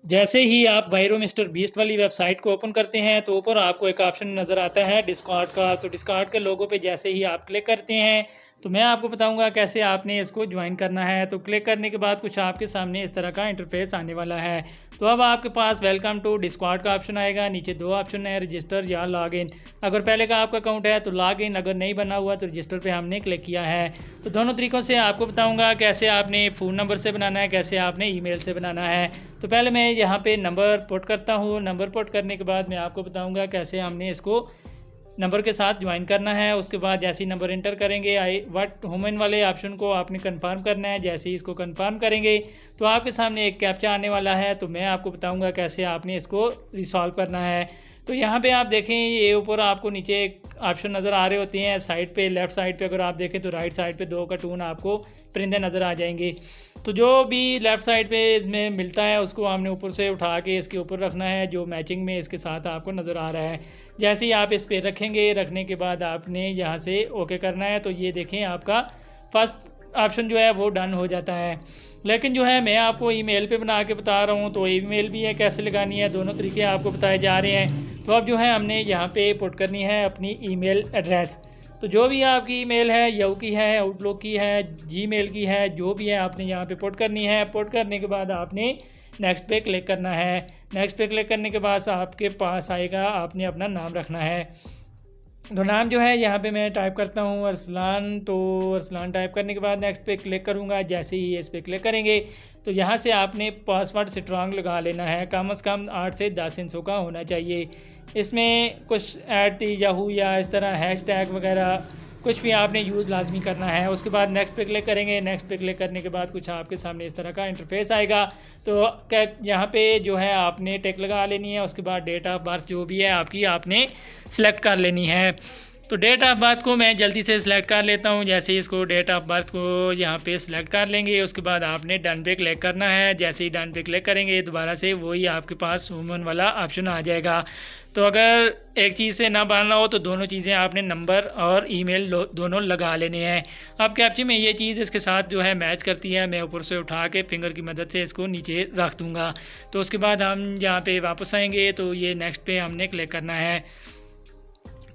जैसे ही आप वायरो mister beast वाली वेबसाइट को ओपन करते हैं तो ऊपर आपको एक ऑप्शन नज़र आता है डिस्कॉर्ड का। तो डिस्कॉर्ड के लोगो पे जैसे ही आप क्लिक करते हैं तो मैं आपको बताऊंगा कैसे आपने इसको ज्वाइन करना है। तो क्लिक करने के बाद कुछ आपके सामने इस तरह का इंटरफेस आने वाला है। तो अब आपके पास वेलकम टू डिस्कॉर्ड का ऑप्शन आएगा। नीचे दो ऑप्शन है, रजिस्टर या लॉग इन। अगर पहले का आपका अकाउंट है तो लॉग इन, अगर नहीं बना हुआ तो रजिस्टर पे हमने क्लिक किया है। तो दोनों तरीक़ों से आपको बताऊंगा कैसे आपने फ़ोन नंबर से बनाना है, कैसे आपने ईमेल से बनाना है। तो पहले मैं यहाँ पे नंबर पुट करता हूँ। नंबर पुट करने के बाद मैं आपको बताऊँगा कैसे हमने इसको नंबर के साथ ज्वाइन करना है। उसके बाद जैसे ही नंबर इंटर करेंगे आई व्हाट हुमन वाले ऑप्शन को आपने कंफर्म करना है। जैसे ही इसको कंफर्म करेंगे तो आपके सामने एक कैप्चा आने वाला है। तो मैं आपको बताऊंगा कैसे आपने इसको रिसॉल्व करना है। तो यहाँ पे आप देखें ये ऊपर आपको नीचे ऑप्शन नज़र आ रहे होते हैं। साइड पे लेफ़्ट साइड पे अगर आप देखें तो राइट साइड पे दो कार्टून आपको परिंदे नज़र आ जाएंगे। तो जो भी लेफ़्ट साइड पे इसमें मिलता है उसको हमने ऊपर से उठा के इसके ऊपर रखना है जो मैचिंग में इसके साथ आपको नज़र आ रहा है। जैसे ही आप इस पर रखेंगे, रखने के बाद आपने यहाँ से ओके करना है। तो ये देखें आपका फर्स्ट ऑप्शन जो है वो डन हो जाता है। लेकिन जो है मैं आपको ईमेल पे बना के बता रहा हूँ तो ईमेल भी है कैसे लगानी है, दोनों तरीके आपको बताए जा रहे हैं। तो अब जो है हमने यहाँ पे पुट करनी है अपनी ईमेल एड्रेस। तो जो भी आपकी ईमेल है, याहू की है, आउटलुक की है, जीमेल की है, जो भी है आपने यहाँ पे पुट करनी है। पुट करने के बाद आपने नेक्स्ट पे क्लिक करना है। नेक्स्ट पे क्लिक करने के बाद आपके पास आएगा, आपने अपना नाम रखना है। तो नाम जो है यहाँ पे मैं टाइप करता हूँ अरसलान। तो अरसलान टाइप करने के बाद नेक्स्ट पे क्लिक करूँगा। जैसे ही इस पर क्लिक करेंगे तो यहाँ से आपने पासवर्ड स्ट्रॉन्ग लगा लेना है, कम से कम 8 से 10 इंचों का होना चाहिए। इसमें कुछ ऐड याहू या इस तरह हैशटैग वगैरह कुछ भी आपने यूज़ लाजमी करना है। उसके बाद नेक्स्ट पे क्लिक करेंगे। नेक्स्ट पे क्लिक करने के बाद कुछ आपके सामने इस तरह का इंटरफेस आएगा। तो क्या यहाँ पे जो है आपने टिक लगा लेनी है। उसके बाद डेट ऑफ बर्थ जो भी है आपकी आपने सेलेक्ट कर लेनी है। तो डेट ऑफ बर्थ को मैं जल्दी से सिलेक्ट कर लेता हूँ। जैसे ही इसको डेट ऑफ बर्थ को यहाँ पे सिलेक्ट कर लेंगे उसके बाद आपने डन पे क्लिक करना है। जैसे ही डन पे क्लिक करेंगे दोबारा से वही आपके पास वुमन वाला ऑप्शन आ जाएगा। तो अगर एक चीज़ से ना बनना हो तो दोनों चीज़ें आपने नंबर और ईमेल दोनों लगा लेने हैं। अब कैप्चे में ये चीज़ इसके साथ जो है मैच करती है, मैं ऊपर से उठा के फिंगर की मदद से इसको नीचे रख दूँगा। तो उसके बाद हम यहाँ पे वापस आएंगे तो ये नेक्स्ट पे हमने क्लिक करना है।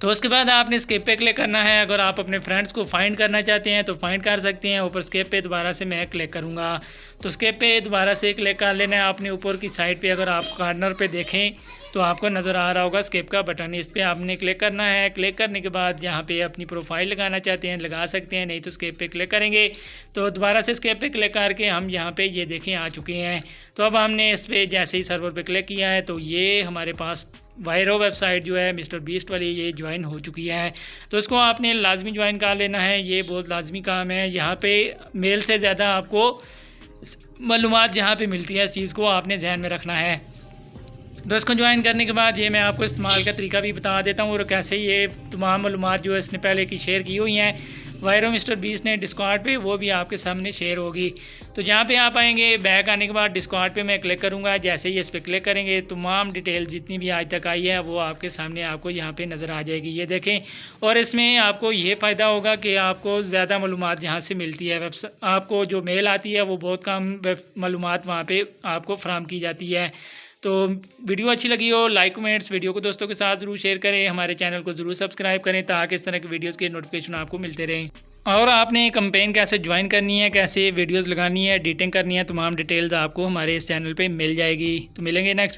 तो उसके बाद आपने स्केप पे क्लिक करना है। अगर आप अपने फ्रेंड्स को फाइंड करना चाहते हैं तो फाइंड कर सकते हैं। ऊपर स्केप पे दोबारा से मैं क्लिक करूँगा। तो स्केप पे दोबारा से क्लिक कर लेना है। आपने ऊपर की साइड पे अगर आप कॉर्नर पे देखें तो आपको नज़र आ रहा होगा स्केप का बटन, इस पर आपने क्लिक करना है। क्लिक करने के बाद यहाँ पे अपनी प्रोफाइल लगाना चाहते हैं लगा सकते हैं, नहीं तो स्केप पे क्लिक करेंगे। तो दोबारा से स्केप पे क्लिक करके हम यहाँ पे ये देखें आ चुके हैं। तो अब हमने इस पर जैसे ही सर्वर पे क्लिक किया है तो ये हमारे पास वायरो वेबसाइट जो है मिस्टर बीस्ट वाली ये ज्वाइन हो चुकी है। तो इसको आपने लाजमी ज्वाइन कर लेना है, ये बहुत लाजमी काम है। यहाँ पे मेल से ज़्यादा आपको मालूमात जहाँ पे मिलती है इस चीज़ को आपने जहन में रखना है। तो इसको ज्वाइन करने के बाद ये मैं आपको इस्तेमाल का तरीका भी बता देता हूँ और कैसे ये तमाम मालूमात जो है इसने पहले की शेयर की हुई हैं वायरो मिस्टर बीस्ट ने डिस्कॉर्ड पे, वो भी आपके सामने शेयर होगी। तो जहाँ पे आप आएंगे बैक आने के बाद डिस्कॉर्ड पे मैं क्लिक करूँगा। जैसे ही इस पर क्लिक करेंगे तमाम डिटेल जितनी भी आज तक आई है वो आपके सामने आपको यहाँ पे नज़र आ जाएगी, ये देखें। और इसमें आपको ये फ़ायदा होगा कि आपको ज़्यादा मालूमात यहाँ से मिलती है। आपको जो मेल आती है वो बहुत कम मालूमात वहाँ पर आपको फराहम की जाती है। तो वीडियो अच्छी लगी हो लाइक कमेंट्स, वीडियो को दोस्तों के साथ ज़रूर शेयर करें, हमारे चैनल को ज़रूर सब्सक्राइब करें ताकि इस तरह की वीडियोस के नोटिफिकेशन आपको मिलते रहें। और आपने कैंपेन कैसे ज्वाइन करनी है, कैसे वीडियोस लगानी है, एडिटिंग करनी है, तमाम डिटेल्स आपको हमारे इस चैनल पे मिल जाएगी। तो मिलेंगे नेक्स्ट